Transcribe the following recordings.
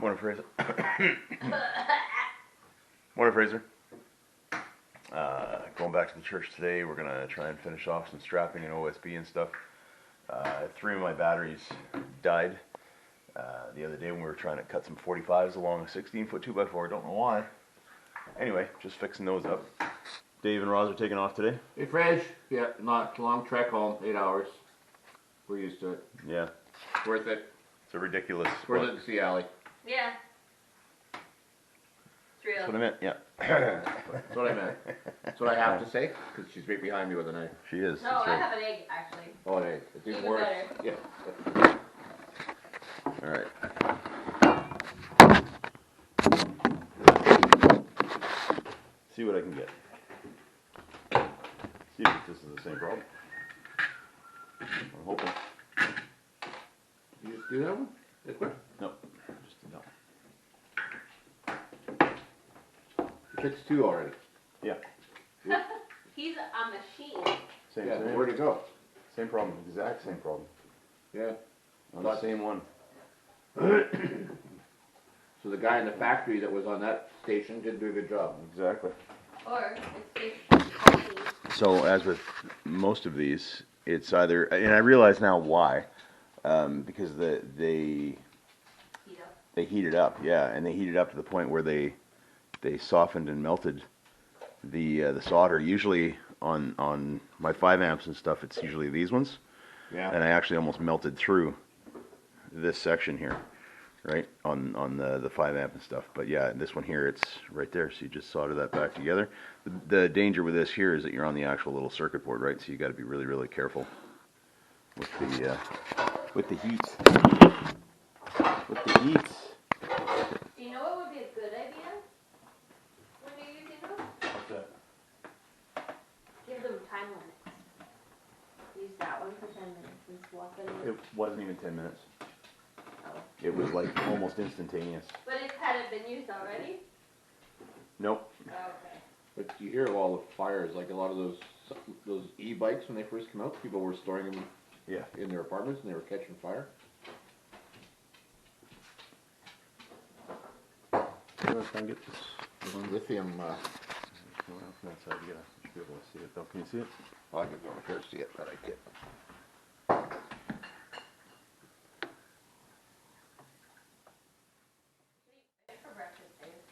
Morning, Fraser. Morning, Fraser. Going back to the church today, we're gonna try and finish off some strapping and OSB and stuff. 3 of my batteries died the other day when we were trying to cut some 45s along a 16-foot 2x4. Don't know why. Anyway, just fixing those up. Dave and Roz are taking off today. Hey, Frage. Yeah, not long trek home, 8 hours. We're used to it. Yeah. Worth it. It's a ridiculous. Worth it to see Allie. Yeah. It's real. That's what I meant, yeah. That's what I meant. That's what I have to say, because she's right behind me with a knife. She is. No, That's I right. have an egg, actually. Oh, hey, it's even Even worse. better. Yeah. Alright. See what I can get. See if this is the same problem. I'm hoping. You just do that one? That quick? Nope. Just no. You fixed 2 already. Yeah. He's a machine. Same, Yeah, same. where'd it go? Same problem. Exact same problem. Yeah. On the same one. So the guy in the factory that was on that station did do a good job. Exactly. Or it's faulty. So as with most of these, it's either, and I realize now why, because they Heat up. heat it up, yeah, and they heat it up to the point where they softened and melted the solder. Usually on my 5 amps and stuff, it's usually these ones, Yeah. and I actually almost melted through this section here, right, on the 5 amp and stuff. But yeah, this one here, it's right there, so you just solder that back together. The danger with this here is that you're on the actual little circuit board, right, so you got to be really, really careful with the heat. With the heat. Do you know what would be a good idea when you're using them? What's that? Give them time limits. Use that one for 10 minutes and swap it in. It wasn't even 10 minutes. Oh. It was like almost instantaneous. But had it been used already? Nope. Oh, okay. But you hear of all the fires, like a lot of those e-bikes when they first came out, people were storing them Yeah. in their apartments and they were catching fire. I'm gonna try and get this. Lithium, Going out from that side, you should be able to see it though. Can you see it? well, I can go over here to see it, but I can't. For breakfast, Dave.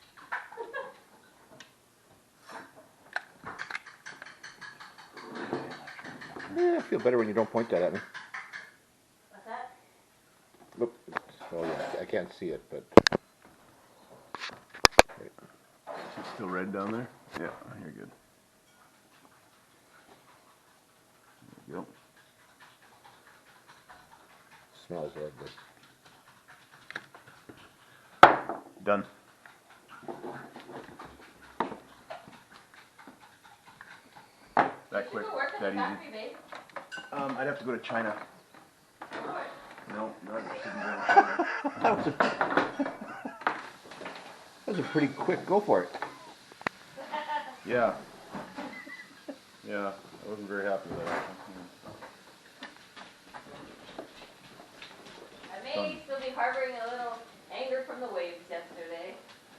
Yeah, I feel better when you don't point that at me. What's that? Look, oh yeah, I can't see it, but Is it still red down there? Yeah, you're good. There you go. smells lovely. Done. That quick, Did you go work at that the factory, easy. babe? I'd have to go to China. Or- No, not interested in going to China. That was a pretty quick go for it. Yeah. Yeah, I wasn't very happy with that. I may still be harboring a little anger from the waves yesterday.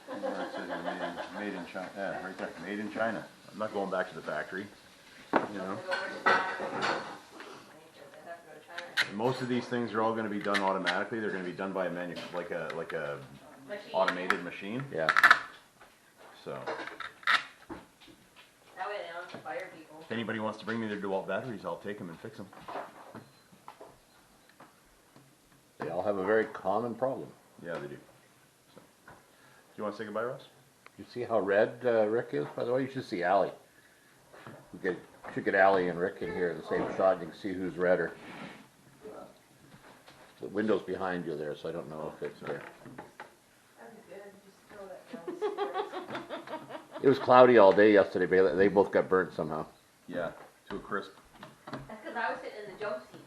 Where it says made in China. Yeah, right there. Made in China. I'm not going back to the factory. You know. And most of these things are all going to be done automatically. They're going to be done by a like a Machine. automated machine. Yeah. So That way they don't have to fire people. if anybody wants to bring me their Dewalt batteries, I'll take them and fix them. They all have a very common problem. Yeah, they do. So, do you want to say goodbye, Ross? You see how red Rick is? By the way, you should see Allie. We should get Allie and Rick in here in the same shot. You can see who's redder. The window's behind you there, so I don't know if it's there. It was cloudy all day yesterday, but they both got burnt somehow. Yeah, to a crisp. That's because I was sitting in the jump seat.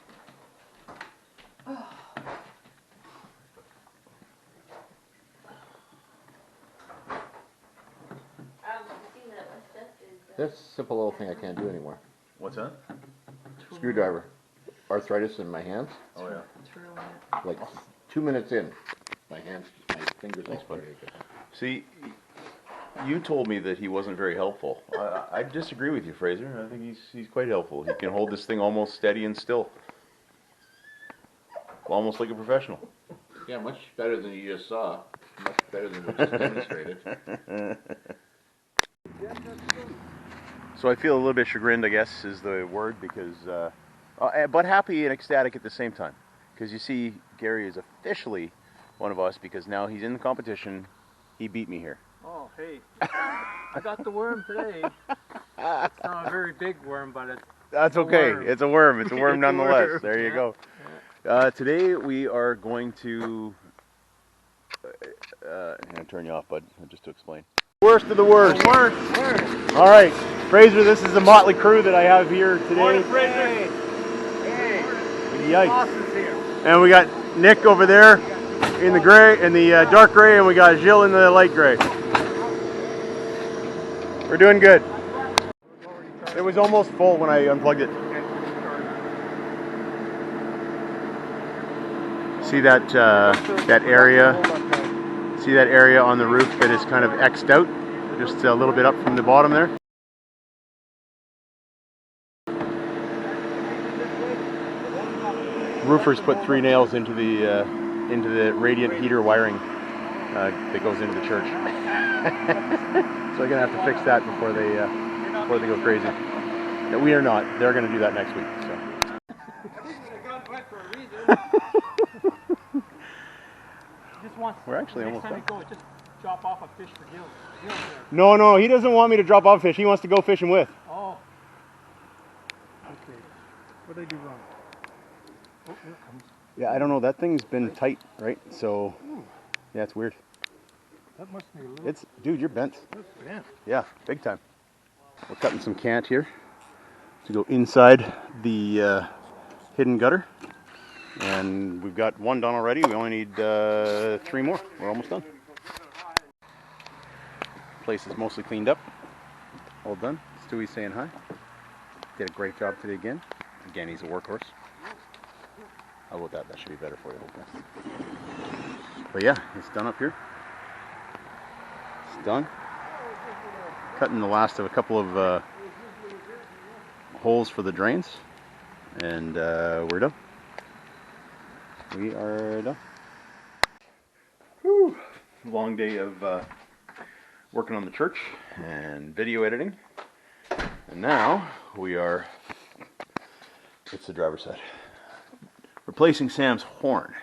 You seen that my stuff is, This simple little thing I can't do anymore. What's that? Screwdriver. Arthritis in my hands. Oh yeah. Like 2 minutes in, my hands, my Fingers Thanks, look bud. pretty good. See, you told me that he wasn't very helpful. I disagree with you, Fraser. I think he's quite helpful. He can hold this thing almost steady and still. Almost like a professional. Yeah, much better than you just saw. Much better than what just demonstrated. So I feel a little bit chagrined, I guess, is the word, because, but happy and ecstatic at the same time. Because you see, Gary is officially one of us, because now he's in the competition. He beat me here. Oh, hey. I got the worm today. It's not a very big worm, but it's That's a okay. worm. It's a worm. It's a worm It's a nonetheless. worm. There you Yeah. go. Today we are going to. I'm gonna turn you off, bud, just to explain. Worst of the worst. Worm. All right, Fraser. This is the motley crew that I have here today. Fraser. Hey. Yikes! Boss is here. And we got Nick over there in the gray, in the dark gray, and we got Gilles in the light gray. We're doing good. It was almost full when I unplugged it. See that that area? See that area on the roof that is kind of X'd out, just a little bit up from the bottom there? Roofers put 3 nails into the radiant heater wiring that goes into the church. So they're gonna have to fix that before they go crazy. No, we are not. They're gonna do that next week. So. We're actually almost done. Go, just drop off a fish for Gil. No, he doesn't want me to drop off fish. He wants to go fishing with. Oh. Okay. What did I do wrong? Oh, here it comes. Yeah, I don't know. That thing's been tight, right? So, yeah, it's weird. That must be a little. Dude, you're bent. Yeah. Yeah, big time. We're cutting some cant here to go inside the hidden gutter. And we've got 1 done already. We only need 3 more. We're almost done. Place is mostly cleaned up. All done. Stewie's saying hi. Did a great job today again. Again, he's a workhorse. How about that? That should be better for you. But yeah, it's done up here. It's done. Cutting the last of a couple of holes for the drains. And we're done. We are done. Whew. Long day of working on the church and video editing. And now we are, it's the driver's side, replacing Sam's horn.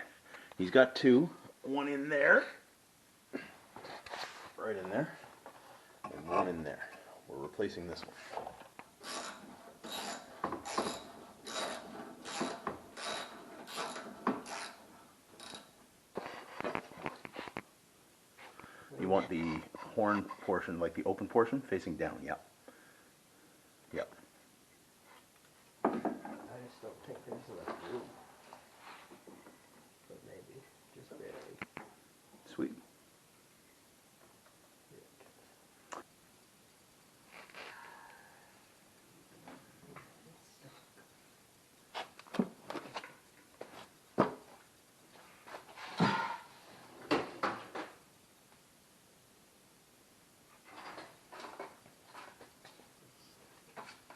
He's got 2, one in there, right in there, and one in there. We're replacing this one. You want the horn portion, like the open portion, facing down, yep. Yep. I just don't think there's enough room. But maybe, just barely. Sweet.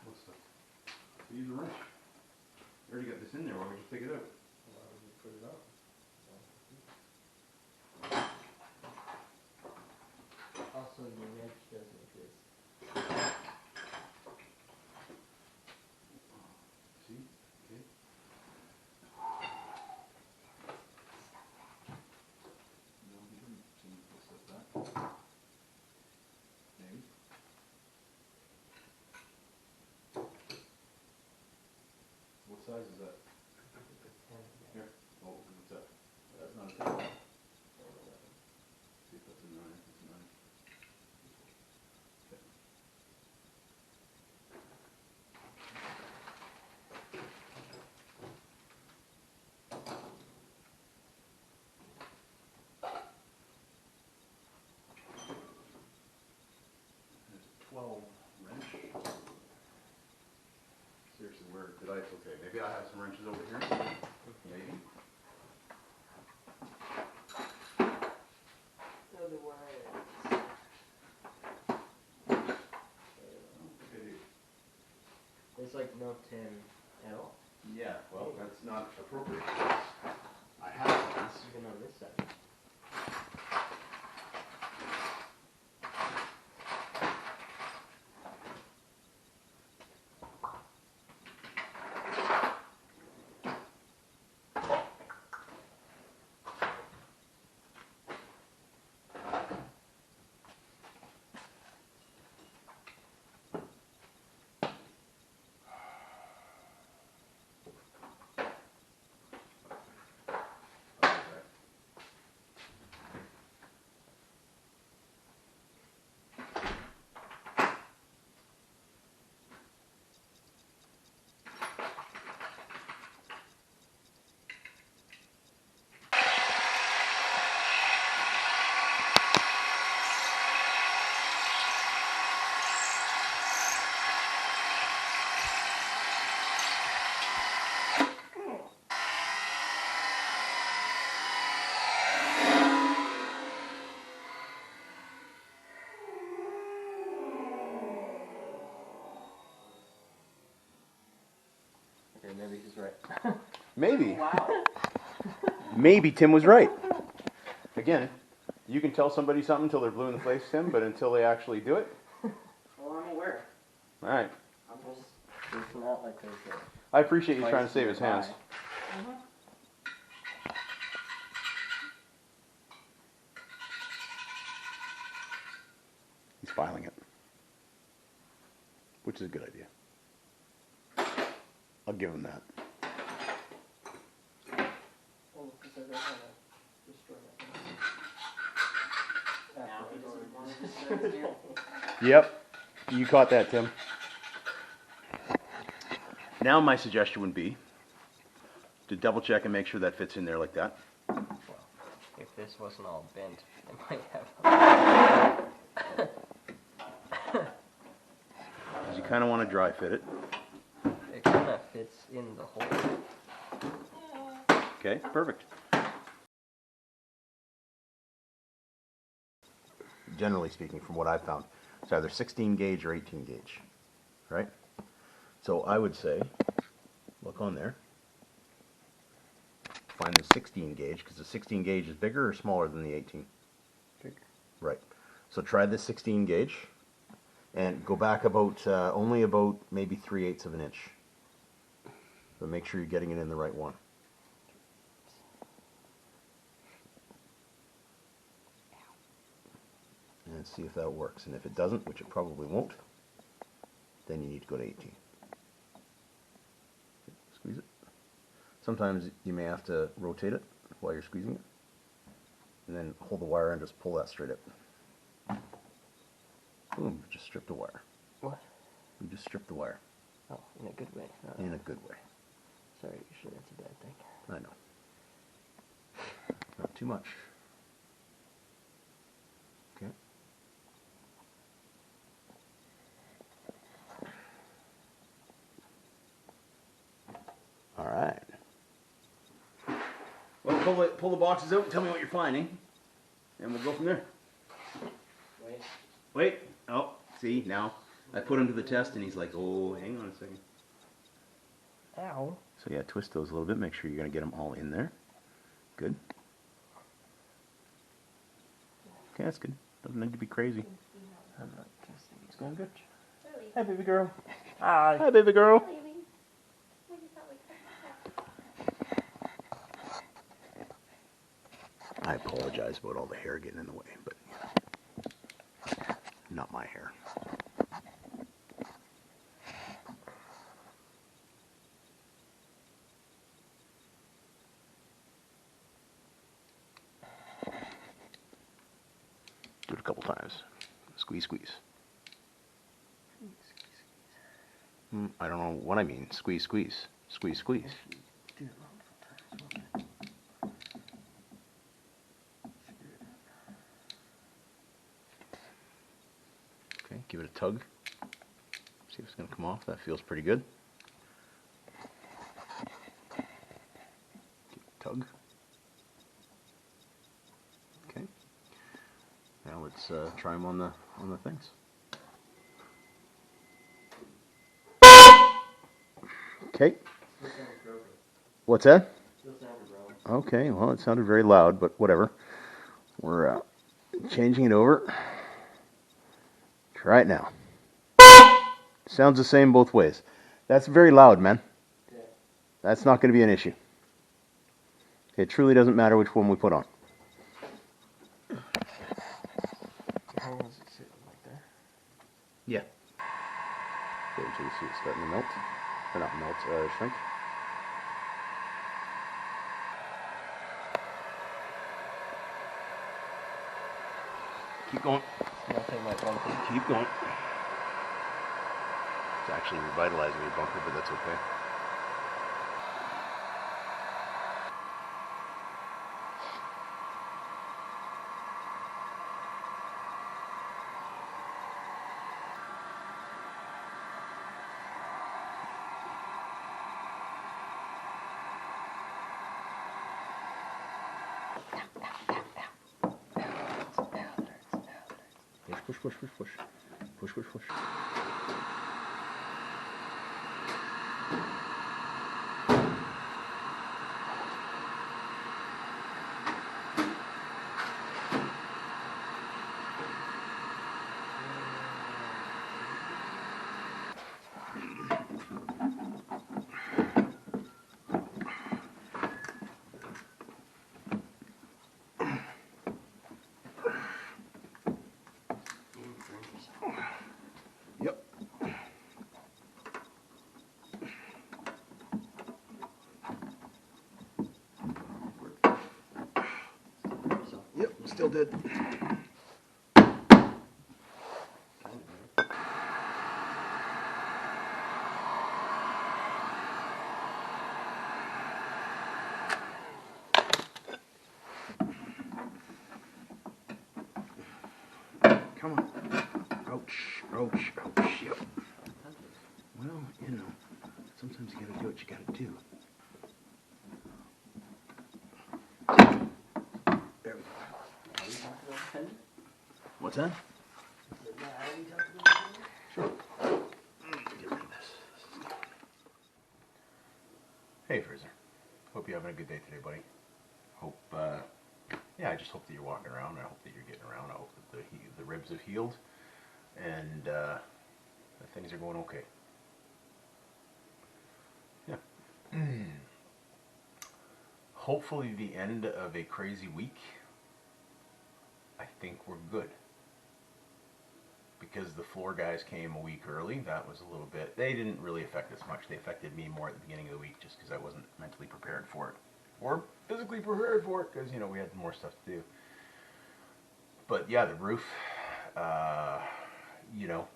What's that? Use a wrench. You already got this in there, why don't we just take it out? Why would you put it up? Also, your wrench doesn't exist. See? Okay. No, he didn't seem to set that. Maybe. What size is that? Here. Oh, what's that? That's not a 10. See if that's a 9. It's a 9. Okay. There's a 12 wrench. Seriously, where did I? Okay, maybe I have some wrenches over here. Maybe. like no tin at all, Yeah, well, that's not appropriate. I have this. even on this side. Okay, maybe he's right. Maybe. Wow. Maybe Tim was right. Again, you can tell somebody something until they're blue in the face, Tim, but until they actually do it, Well, I'm aware. all right. I'm just, it's not like there's I appreciate you a trying to save his nearby. hands. He's filing it, which is a good idea. I'll give him that. Oh, because I don't want to destroy that. Now he After doesn't want I to already destroy it. Yep, you caught that, Tim. Now my suggestion would be to double check and make sure that fits in there like that. Well, if this wasn't all bent, I might have. 'Cause you kind of want to dry fit it. It kind of fits in the hole. Okay, perfect. Generally speaking, from what I've found, it's either 16 gauge or 18 gauge, right? So I would say, look on there, find the 16 gauge, because the 16 gauge is bigger or smaller than the 18? Bigger. Right. So try the 16 gauge, and go back about, only about maybe 3/8 of an inch. But make sure you're getting it in the right one. And see if that works. And if it doesn't, which it probably won't, then you need to go to 18. Squeeze it. Sometimes you may have to rotate it while you're squeezing it. And then hold the wire and just pull that straight up. Boom, just stripped the wire. What? You just stripped the wire. Oh, in a good way. In a good way. Sorry, usually that's a bad thing. I know. Not too much. Okay. All right. Well, pull the boxes out and tell me what you're finding, and we'll go from there. Wait. Wait. Oh, see, now I put him to the test, and he's like, oh, hang on a second. Ow. So yeah, twist those a little bit. Make sure you're going to get them all in there. Good. Okay, that's good. Doesn't need to be crazy. I'm not testing. It's going good. Really? Hi, baby girl. Hi. Hi, baby girl. Leaving. We just thought we'd cut this off. I apologize about all the hair getting in the way, but not my hair. Do it a couple times. Squeeze, squeeze. I don't know what I mean. Squeeze, squeeze. Squeeze, squeeze. Okay, give it a tug. See if it's going to come off. That feels pretty good. Give it a tug. Okay. Now let's try them on the things. Okay. What's that? Okay, well, it sounded very loud, but whatever. We're changing it over. Try it now. Sounds the same both ways. That's very loud, man. That's not going to be an issue. It truly doesn't matter which one we put on. How long does it sit like there? Yeah. Wait until you see it starting to melt. Or not melt, shrink. Keep going. Nothing like bunker. Keep going. It's actually revitalizing your bunker, but that's okay. Push, push, push, push, push. Push, push, push. Yep. Yep, still did. Come on. Ouch, ouch, ouch, yep. Well, you know, sometimes you gotta do what you gotta do. There we go. What's that? Sure. Get rid of this. Hey, Fraser. Hope you're having a good day today, buddy. Hope, yeah, I just hope that you're walking around. I hope that you're getting around. I hope that the ribs have healed and that things are going okay. Yeah. Hopefully the end of a crazy week. I think we're good. Because the floor guys came a week early, that was a little bit, they didn't really affect us much. They affected me more at the beginning of the week just because I wasn't mentally prepared for it. Or physically prepared for it because, you know, we had more stuff to do. But yeah, the roof, you know,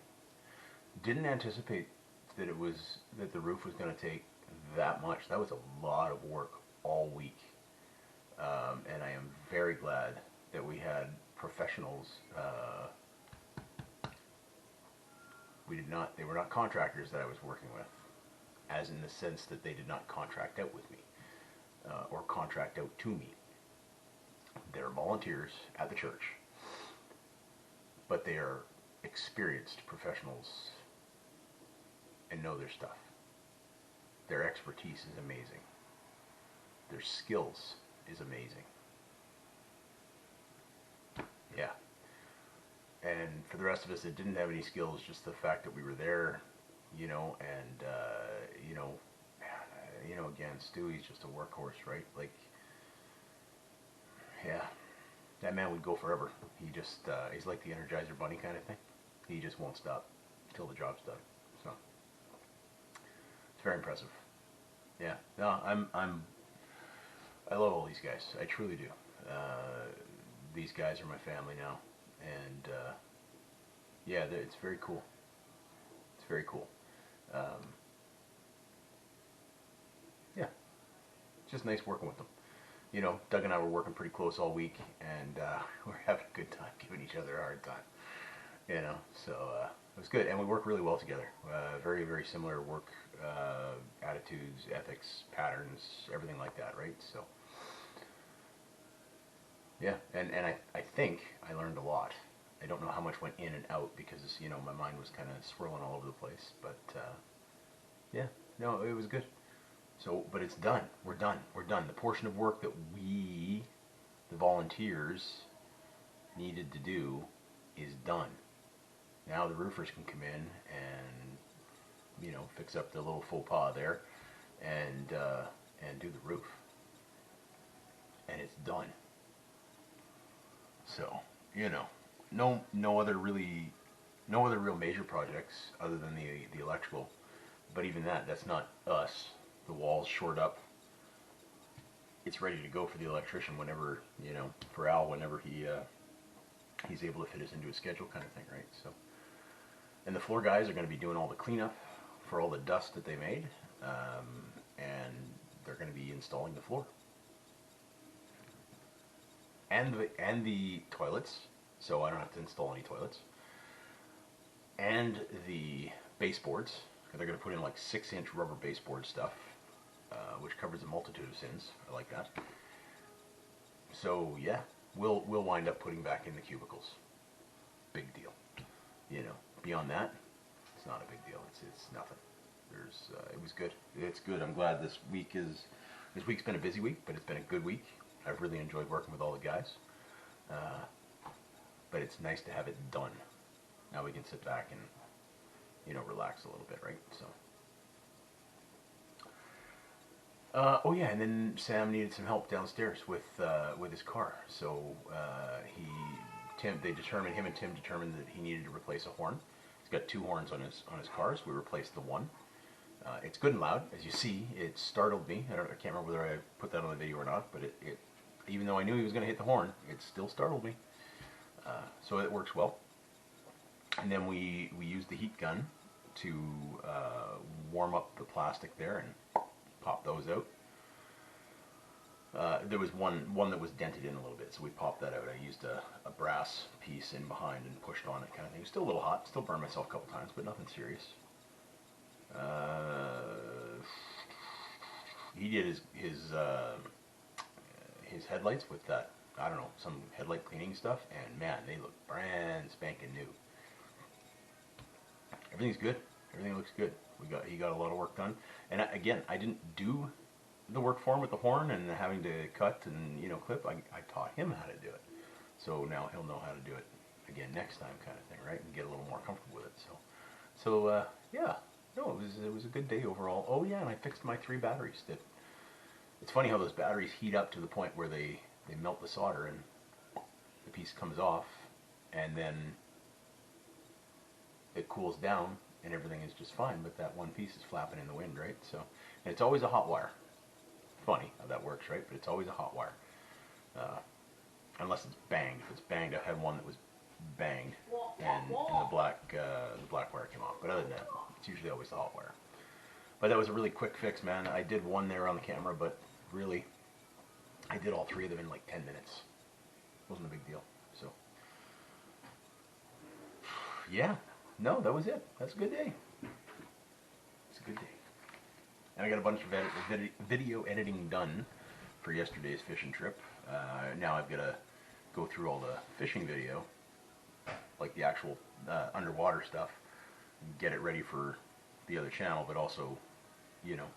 didn't anticipate that the roof was going to take that much. That was a lot of work all week. And I am very glad that we had professionals. They were not contractors that I was working with, as in the sense that they did not contract out with me, or contract out to me. They're volunteers at the church, but they are experienced professionals and know their stuff. Their expertise is amazing. Their skills is amazing. Yeah. And for the rest of us that didn't have any skills, just the fact that we were there, you know, and, again, Stewie's just a workhorse, right? Like, yeah, that man would go forever. He just, he's like the Energizer Bunny kind of thing. He just won't stop until the job's done. So, it's very impressive. Yeah, no, I love all these guys. I truly do. These guys are my family now. And, yeah, it's very cool. It's very cool. Yeah, it's just nice working with them. You know, Doug and I were working pretty close all week, and we're having a good time giving each other a hard time. You know, so it was good. And we work really well together. Very, very similar work attitudes, ethics, patterns, everything like that, right? So, yeah, and I think I learned a lot. I don't know how much went in and out because, you know, my mind was kind of swirling all over the place. But, yeah, no, it was good. So, but it's done. We're done. We're done. The portion of work that we, the volunteers, needed to do is done. Now the roofers can come in and, you know, fix up the little faux pas there and do the roof. And it's done. So, you know, no other real major projects other than the electrical. But even that's not us. The wall's shored up. It's ready to go for the electrician whenever, you know, for Al whenever he's able to fit us into his schedule, kind of thing, right? So, and the floor guys are going to be doing all the cleanup for all the dust that they made, and they're going to be installing the floor and the toilets. So I don't have to install any toilets, and the baseboards. They're going to put in like 6-inch rubber baseboard stuff, which covers a multitude of sins. I like that. So yeah, we'll wind up putting back in the cubicles. Big deal. You know, beyond that, it's not a big deal. It's nothing. It was good. It's good. I'm glad this week's been a busy week, but it's been a good week. I've really enjoyed working with all the guys. But it's nice to have it done. Now we can sit back and, you know, relax a little bit, right? So. Oh yeah, and then Sam needed some help downstairs with his car. So him and Tim determined that he needed to replace a horn. He's got 2 horns on his cars. We replaced the one. It's good and loud, as you see. It startled me. I can't remember whether I put that on the video or not, but it even though I knew he was going to hit the horn, it still startled me. So it works well. And then we used the heat gun to warm up the plastic there and pop those out. There was one that was dented in a little bit, so we popped that out. I used a brass piece in behind and pushed on it, kind of thing. It was still a little hot, still burned myself a couple times, but nothing serious. He did his headlights with that, I don't know, some headlight cleaning stuff, and man, they look brand spanking new. Everything's good. Everything looks good. He got a lot of work done, and again, I didn't do the work for him with the horn and having to cut and, you know, clip. I taught him how to do it, so now he'll know how to do it again next time, kind of thing, right? And get a little more comfortable with it. So yeah, no, it was a good day overall. Oh yeah, and I fixed my 3 batteries. It's funny how those batteries heat up to the point where they melt the solder and the piece comes off, and then it cools down and everything is just fine, but that one piece is flapping in the wind, right? So, and it's always a hot wire. Funny how that works, right? But it's always a hot wire. Unless it's banged. If it's banged, I had one that was banged and the black wire came off. But other than that, it's usually always the hot wire. But that was a really quick fix, man. I did one there on the camera, but really, I did all 3 of them in like 10 minutes. Wasn't a big deal. So, yeah. No, that was it. That's a good day. It's a good day. And I got a bunch of video editing done for yesterday's fishing trip. Now I've got to go through all the fishing video, like the actual underwater stuff, get it ready for the other channel, but also, you know,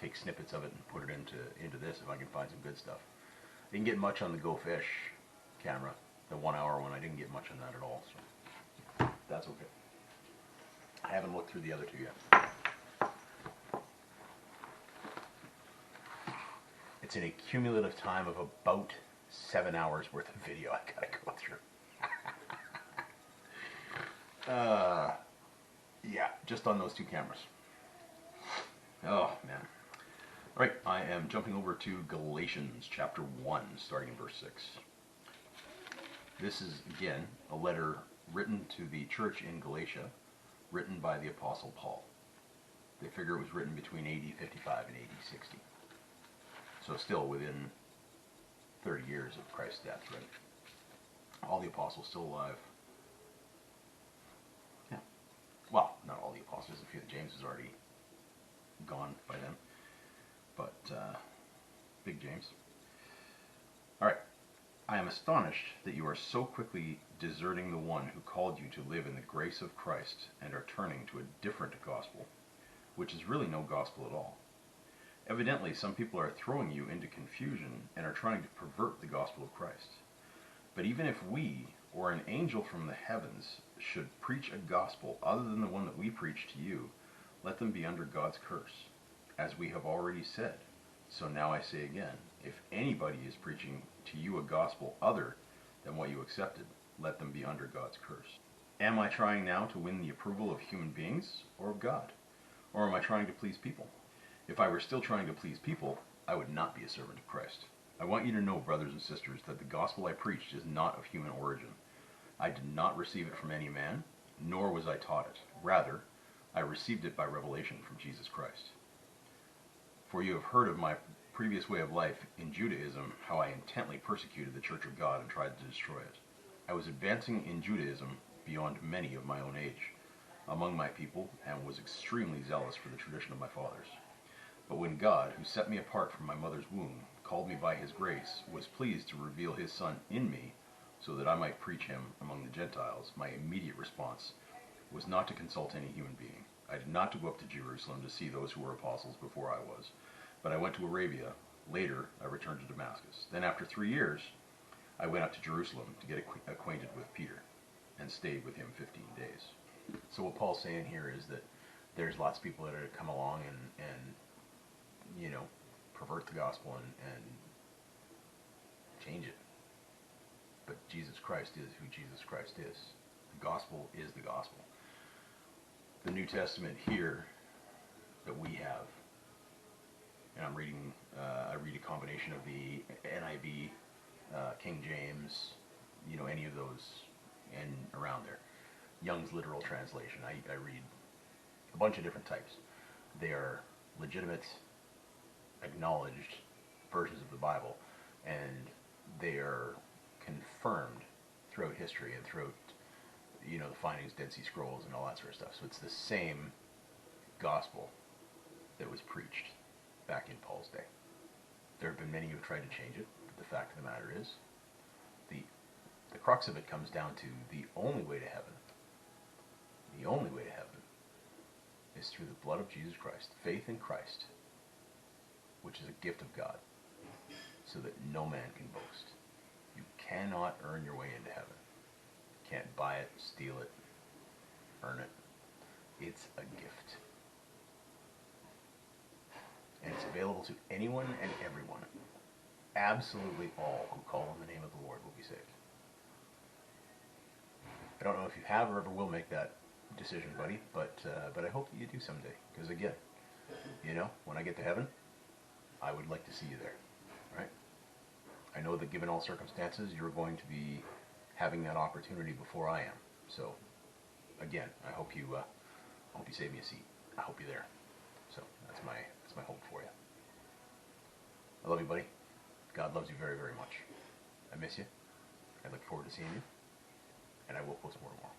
take snippets of it and put it into this if I can find some good stuff. I didn't get much on the Go Fish camera, the 1-hour one. I didn't get much on that at all, so that's okay. I haven't looked through the other 2 yet. It's an accumulative time of about 7 hours worth of video I gotta go through. Yeah, just on those 2 cameras. Oh, man. Alright, I am jumping over to Galatians chapter 1, starting in verse 6. This is, again, a letter written to the church in Galatia, written by the Apostle Paul. They figure it was written between AD 55 and AD 60. So still within 30 years of Christ's death, right? All the apostles still alive. Yeah. Well, not all the apostles. A few. James is already gone by then. But Big James. All right. I am astonished that you are so quickly deserting the one who called you to live in the grace of Christ and are turning to a different gospel, which is really no gospel at all. Evidently, some people are throwing you into confusion and are trying to pervert the gospel of Christ. But even if we, or an angel from the heavens, should preach a gospel other than the one that we preach to you, let them be under God's curse, as we have already said. So now I say again, if anybody is preaching to you a gospel other than what you accepted, let them be under God's curse. Am I trying now to win the approval of human beings or of God? Or am I trying to please people? If I were still trying to please people, I would not be a servant of Christ. I want you to know, brothers and sisters, that the gospel I preached is not of human origin. I did not receive it from any man, nor was I taught it. Rather, I received it by revelation from Jesus Christ. For you have heard of my previous way of life in Judaism, how I intently persecuted the church of God and tried to destroy it. I was advancing in Judaism beyond many of my own age among my people, and was extremely zealous for the tradition of my fathers. But when God, who set me apart from my mother's womb, called me by his grace, was pleased to reveal his Son in me, so that I might preach him among the Gentiles, my immediate response was not to consult any human being. I did not go up to Jerusalem to see those who were apostles before I was, but I went to Arabia. Later, I returned to Damascus. Then after 3 years, I went up to Jerusalem to get acquainted with Peter, and stayed with him 15 days. So what Paul's saying here is that there's lots of people that are to come along and you know, pervert the gospel and change it. But Jesus Christ is who Jesus Christ is. The gospel is the gospel. The New Testament here that we have, and I'm reading, I read a combination of the NIV, King James, you know, any of those, and around there. Young's literal translation. I read a bunch of different types. They are legitimate, acknowledged versions of the Bible, and they are confirmed throughout history and throughout, you know, the findings, Dead Sea Scrolls, and all that sort of stuff. So it's the same gospel that was preached back in Paul's day. There have been many who have tried to change it, but the fact of the matter is, the crux of it comes down to the only way to heaven. The only way to heaven is through the blood of Jesus Christ, faith in Christ, which is a gift of God, so that no man can boast. You cannot earn your way into heaven. You can't buy it, steal it, earn it. It's a gift. And it's available to anyone and everyone. Absolutely all who call on the name of the Lord will be saved. I don't know if you have or ever will make that decision, buddy, but I hope that you do someday. Because again, you know, when I get to heaven, I would like to see you there, right? I know that given all circumstances, you're going to be having that opportunity before I am. So, again, I hope you save me a seat. I hope you're there. So that's my hope for you. I love you, buddy. God loves you very, very much. I miss you. I look forward to seeing you. And I will post more tomorrow.